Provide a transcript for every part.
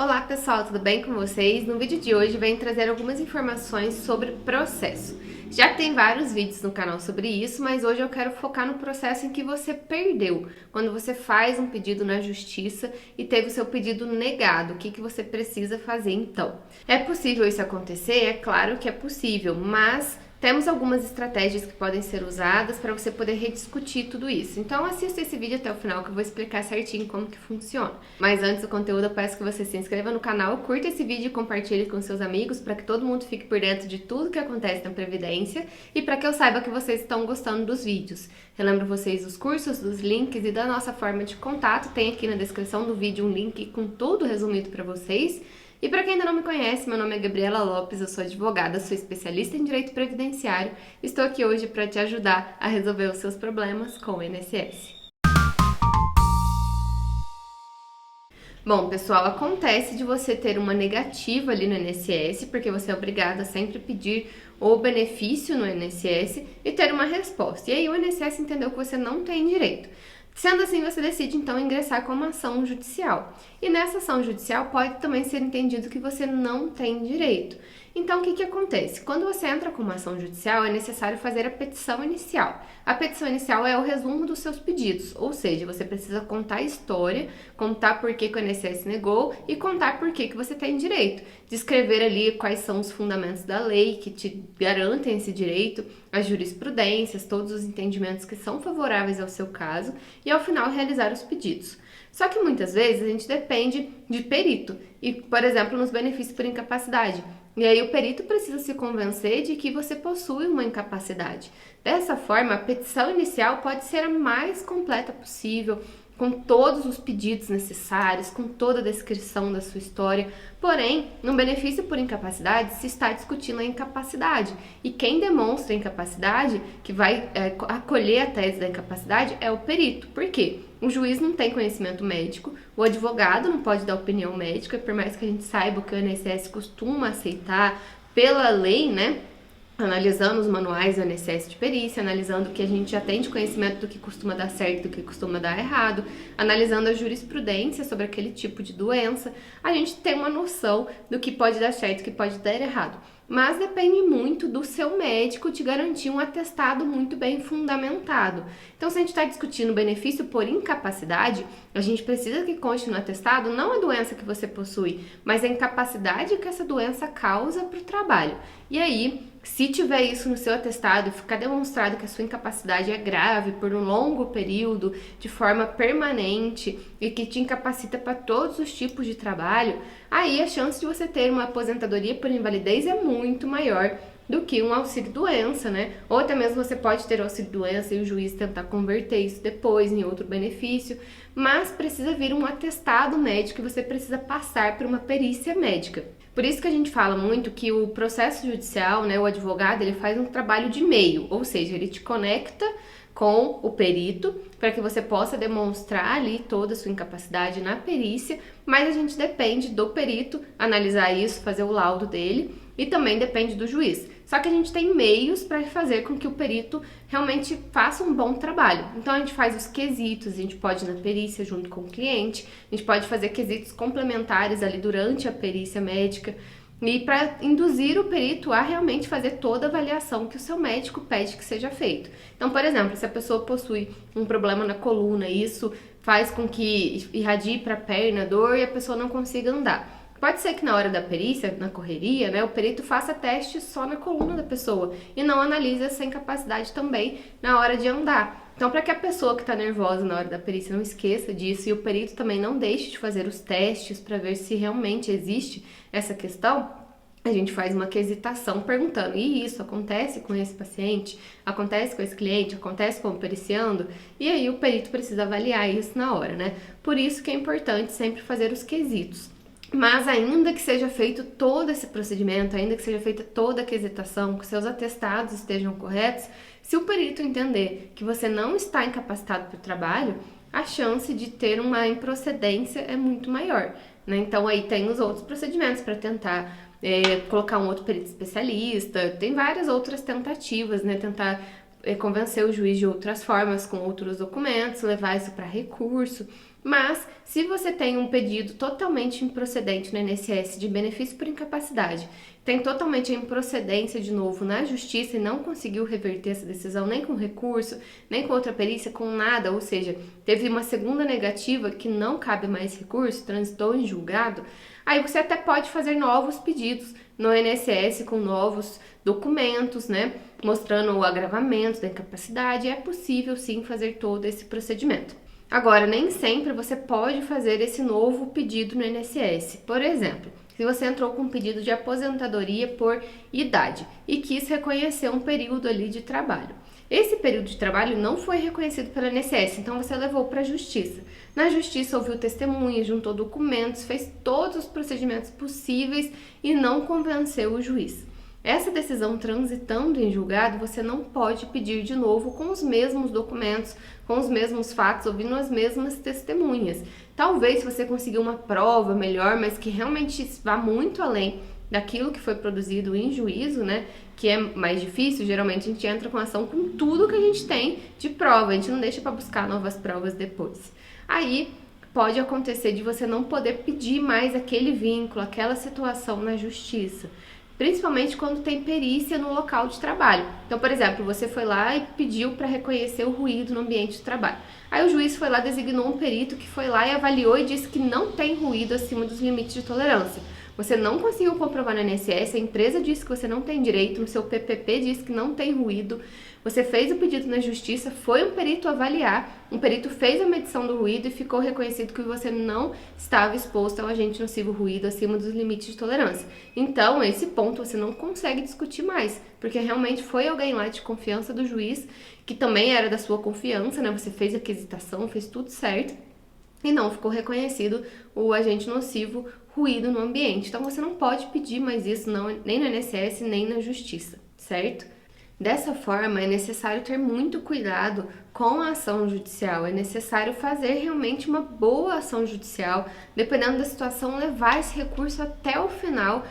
Olá pessoal, tudo bem com vocês? No vídeo de hoje venho trazer algumas informações sobre processo. Já tem vários vídeos no canal sobre isso, mas hoje eu quero focar no processo em que você perdeu, quando você faz um pedido na justiça e teve o seu pedido negado. O que você precisa fazer então? É possível isso acontecer? É claro que é possível, mas temos algumas estratégias que podem ser usadas para você poder rediscutir tudo isso. Então assista esse vídeo até o final que eu vou explicar certinho como que funciona. Mas antes do conteúdo eu peço que você se inscreva no canal, curta esse vídeo e compartilhe com seus amigos para que todo mundo fique por dentro de tudo que acontece na Previdência e para que eu saiba que vocês estão gostando dos vídeos. Relembro vocês dos cursos, dos links e da nossa forma de contato. Tem aqui na descrição do vídeo um link com tudo resumido para vocês. E para quem ainda não me conhece, meu nome é Gabriela Lopes, eu sou advogada, sou especialista em direito previdenciário. Estou aqui hoje para te ajudar a resolver os seus problemas com o INSS. Bom, pessoal, acontece de você ter uma negativa ali no INSS, porque você é obrigado a sempre pedir o benefício no INSS e ter uma resposta. E aí o INSS entendeu que você não tem direito. Sendo assim, você decide então ingressar com uma ação judicial. E nessa ação judicial pode também ser entendido que você não tem direito. Então, o que acontece? Quando você entra com uma ação judicial, é necessário fazer a petição inicial. A petição inicial é o resumo dos seus pedidos, ou seja, você precisa contar a história, contar por que o INSS negou e contar por que você tem direito. Descrever ali quais são os fundamentos da lei que te garantem esse direito, as jurisprudências, todos os entendimentos que são favoráveis ao seu caso e, ao final, realizar os pedidos. Só que muitas vezes a gente depende de perito, e, por exemplo, nos benefícios por incapacidade. E aí o perito precisa se convencer de que você possui uma incapacidade. Dessa forma, a petição inicial pode ser a mais completa possível, com todos os pedidos necessários, com toda a descrição da sua história. Porém, no benefício por incapacidade, se está discutindo a incapacidade. E quem demonstra a incapacidade, que vai acolher a tese da incapacidade, é o perito. Por quê? O juiz não tem conhecimento médico, o advogado não pode dar opinião médica, por mais que a gente saiba que o INSS costuma aceitar pela lei, né? Analisando os manuais do INSS de perícia, analisando o que a gente já tem de conhecimento do que costuma dar certo e do que costuma dar errado, analisando a jurisprudência sobre aquele tipo de doença, a gente tem uma noção do que pode dar certo e o que pode dar errado. Mas depende muito do seu médico te garantir um atestado muito bem fundamentado. Então, se a gente está discutindo benefício por incapacidade, a gente precisa que conste no atestado não a doença que você possui, mas a incapacidade que essa doença causa para o trabalho. E aí, se tiver isso no seu atestado e ficar demonstrado que a sua incapacidade é grave por um longo período, de forma permanente e que te incapacita para todos os tipos de trabalho, aí a chance de você ter uma aposentadoria por invalidez é muito maior do que um auxílio-doença, né? Ou até mesmo você pode ter auxílio-doença e o juiz tentar converter isso depois em outro benefício, mas precisa vir um atestado médico e você precisa passar por uma perícia médica. Por isso que a gente fala muito que o processo judicial, né, o advogado, ele faz um trabalho de meio, ou seja, ele te conecta com o perito para que você possa demonstrar ali toda a sua incapacidade na perícia, mas a gente depende do perito analisar isso, fazer o laudo dele e também depende do juiz. Só que a gente tem meios para fazer com que o perito realmente faça um bom trabalho. Então a gente faz os quesitos, a gente pode ir na perícia junto com o cliente, a gente pode fazer quesitos complementares ali durante a perícia médica e para induzir o perito a realmente fazer toda a avaliação que o seu médico pede que seja feito. Então, por exemplo, se a pessoa possui um problema na coluna, isso faz com que irradie para a perna, dor e a pessoa não consiga andar. Pode ser que na hora da perícia, na correria, né, o perito faça testes só na coluna da pessoa e não analise essa incapacidade também na hora de andar. Então, para que a pessoa que está nervosa na hora da perícia não esqueça disso e o perito também não deixe de fazer os testes para ver se realmente existe essa questão, a gente faz uma quesitação perguntando: e isso acontece com esse paciente? Acontece com esse cliente? Acontece com o periciando? E aí o perito precisa avaliar isso na hora, né? Por isso que é importante sempre fazer os quesitos. Mas ainda que seja feito todo esse procedimento, ainda que seja feita toda a quesitação, que seus atestados estejam corretos, se o perito entender que você não está incapacitado para o trabalho, a chance de ter uma improcedência é muito maior, né? Então aí tem os outros procedimentos para tentar colocar um outro perito especialista, tem várias outras tentativas, né? Tentar convencer o juiz de outras formas, com outros documentos, levar isso para recurso. Mas, se você tem um pedido totalmente improcedente no INSS de benefício por incapacidade, tem totalmente a improcedência de novo na justiça e não conseguiu reverter essa decisão nem com recurso, nem com outra perícia, com nada, ou seja, teve uma segunda negativa que não cabe mais recurso, transitou em julgado, aí você até pode fazer novos pedidos no INSS com novos documentos, né, mostrando o agravamento da incapacidade. É possível sim fazer todo esse procedimento. Agora, nem sempre você pode fazer esse novo pedido no INSS. Por exemplo, se você entrou com um pedido de aposentadoria por idade e quis reconhecer um período ali de trabalho. Esse período de trabalho não foi reconhecido pelo INSS, então você levou para a justiça. Na justiça ouviu testemunhas, juntou documentos, fez todos os procedimentos possíveis e não convenceu o juiz. Essa decisão transitando em julgado, você não pode pedir de novo com os mesmos documentos, com os mesmos fatos, ouvindo as mesmas testemunhas. Talvez se você conseguir uma prova melhor, mas que realmente vá muito além daquilo que foi produzido em juízo, né, que é mais difícil, geralmente a gente entra com ação com tudo que a gente tem de prova, a gente não deixa para buscar novas provas depois. Aí pode acontecer de você não poder pedir mais aquele vínculo, aquela situação na justiça. Principalmente quando tem perícia no local de trabalho. Então, por exemplo, você foi lá e pediu para reconhecer o ruído no ambiente de trabalho. Aí o juiz foi lá, designou um perito que foi lá e avaliou e disse que não tem ruído acima dos limites de tolerância. Você não conseguiu comprovar no INSS, a empresa disse que você não tem direito, no seu PPP disse que não tem ruído. Você fez o pedido na justiça, foi um perito avaliar, um perito fez a medição do ruído e ficou reconhecido que você não estava exposto ao agente nocivo ruído acima dos limites de tolerância. Então, esse ponto você não consegue discutir mais, porque realmente foi alguém lá de confiança do juiz, que também era da sua confiança, né? Você fez a aquisitação, fez tudo certo e não ficou reconhecido o agente nocivo ruído no ambiente. Então, você não pode pedir mais isso não, nem no INSS, nem na justiça, certo? Dessa forma, é necessário ter muito cuidado com a ação judicial, é necessário fazer realmente uma boa ação judicial, dependendo da situação, levar esse recurso até o final,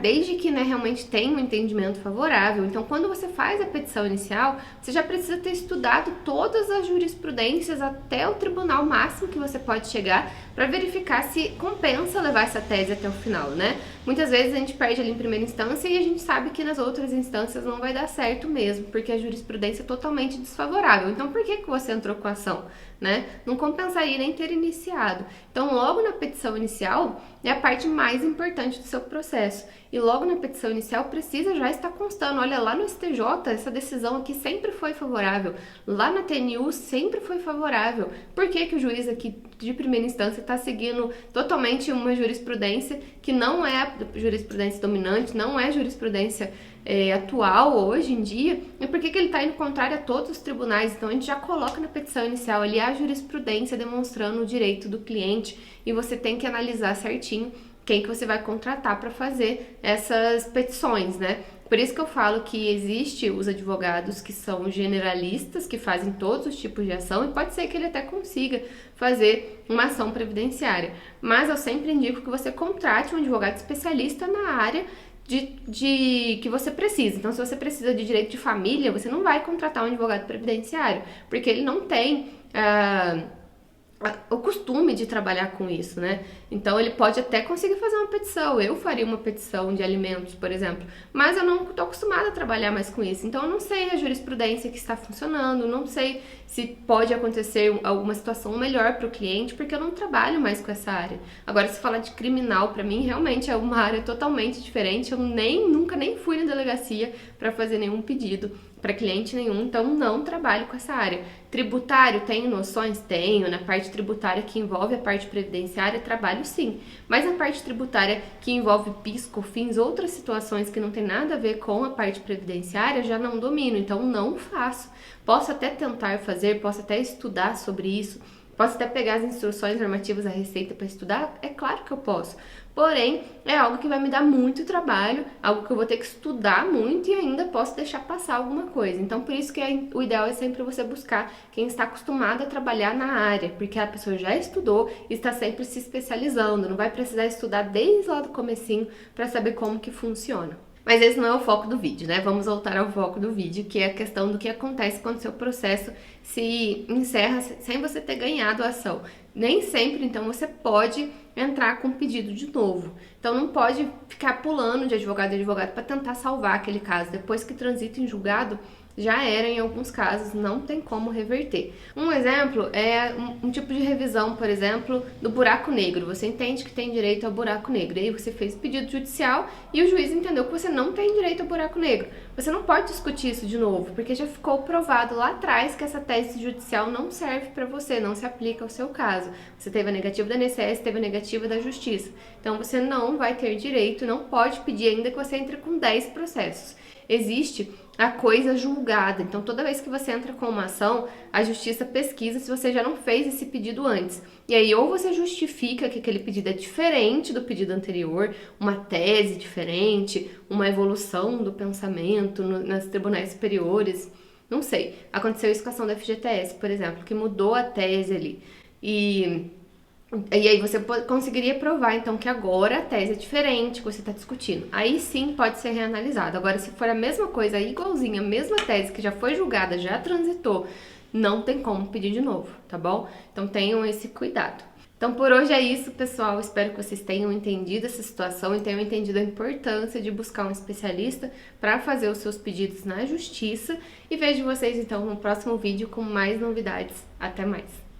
desde que realmente tenha um entendimento favorável. Então, quando você faz a petição inicial, você já precisa ter estudado todas as jurisprudências até o tribunal máximo que você pode chegar para verificar se compensa levar essa tese até o final, né? Muitas vezes a gente perde ali em primeira instância e a gente sabe que nas outras instâncias não vai dar certo mesmo, porque a jurisprudência é totalmente desfavorável. Então, por que você entrou com a ação, né? Não compensaria nem ter iniciado. Então, logo na petição inicial é a parte mais importante do seu processo. E logo na petição inicial precisa já estar constando, olha, lá no STJ essa decisão aqui sempre foi favorável, lá na TNU sempre foi favorável. Por que o juiz aqui de primeira instância está seguindo totalmente uma jurisprudência que não é a jurisprudência dominante, não é a jurisprudência atual hoje em dia, e por que ele está indo contrário a todos os tribunais? Então a gente já coloca na petição inicial ali a jurisprudência demonstrando o direito do cliente e você tem que analisar certinho quem que você vai contratar para fazer essas petições, né? Por isso que eu falo que existe os advogados que são generalistas, que fazem todos os tipos de ação, e pode ser que ele até consiga fazer uma ação previdenciária. Mas eu sempre indico que você contrate um advogado especialista na área que você precisa. Então, se você precisa de direito de família, você não vai contratar um advogado previdenciário, porque ele não tem o costume de trabalhar com isso, né? Então ele pode até conseguir fazer uma petição. Eu faria uma petição de alimentos, por exemplo, mas eu não estou acostumada a trabalhar mais com isso. Então eu não sei a jurisprudência que está funcionando, não sei se pode acontecer alguma situação melhor para o cliente, porque eu não trabalho mais com essa área. Agora, se falar de criminal, para mim realmente é uma área totalmente diferente. Eu nunca fui na delegacia para fazer nenhum pedido para cliente nenhum, então não trabalho com essa área. Tributário, tenho noções? Tenho. Na parte tributária que envolve a parte previdenciária, trabalho sim. Mas a parte tributária que envolve PIS, COFINS, outras situações que não tem nada a ver com a parte previdenciária, já não domino, então não faço. Posso até tentar fazer, posso até estudar sobre isso, posso até pegar as instruções normativas da Receita para estudar, é claro que eu posso. Porém, é algo que vai me dar muito trabalho, algo que eu vou ter que estudar muito e ainda posso deixar passar alguma coisa. Então, por isso que o ideal é sempre você buscar quem está acostumado a trabalhar na área, porque a pessoa já estudou e está sempre se especializando, não vai precisar estudar desde lá do comecinho para saber como que funciona. Mas esse não é o foco do vídeo, né? Vamos voltar ao foco do vídeo, que é a questão do que acontece quando o seu processo se encerra sem você ter ganhado a ação. nem sempre, então, você pode entrar com um pedido de novo. Então, não pode ficar pulando de advogado em advogado para tentar salvar aquele caso. Depois que transita em julgado, já era em alguns casos, não tem como reverter. Um exemplo é um tipo de revisão, por exemplo, do buraco negro. Você entende que tem direito ao buraco negro, e aí você fez o pedido judicial e o juiz entendeu que você não tem direito ao buraco negro. Você não pode discutir isso de novo, porque já ficou provado lá atrás que essa tese judicial não serve para você, não se aplica ao seu caso. Você teve a negativa da INSS, teve a negativa da Justiça. Então você não vai ter direito, não pode pedir ainda que você entre com 10 processos. Existe a coisa julgada. Então, toda vez que você entra com uma ação, a justiça pesquisa se você já não fez esse pedido antes. E aí, ou você justifica que aquele pedido é diferente do pedido anterior, uma tese diferente, uma evolução do pensamento nos tribunais superiores. Não sei. Aconteceu isso com a ação da FGTS, por exemplo, que mudou a tese ali. E aí você conseguiria provar, então, que agora a tese é diferente que você está discutindo. Aí sim pode ser reanalisado. Agora, se for a mesma coisa, igualzinha, a mesma tese que já foi julgada, já transitou, não tem como pedir de novo, tá bom? Então tenham esse cuidado. Então por hoje é isso, pessoal. Espero que vocês tenham entendido essa situação e tenham entendido a importância de buscar um especialista para fazer os seus pedidos na justiça. E vejo vocês então no próximo vídeo com mais novidades. Até mais!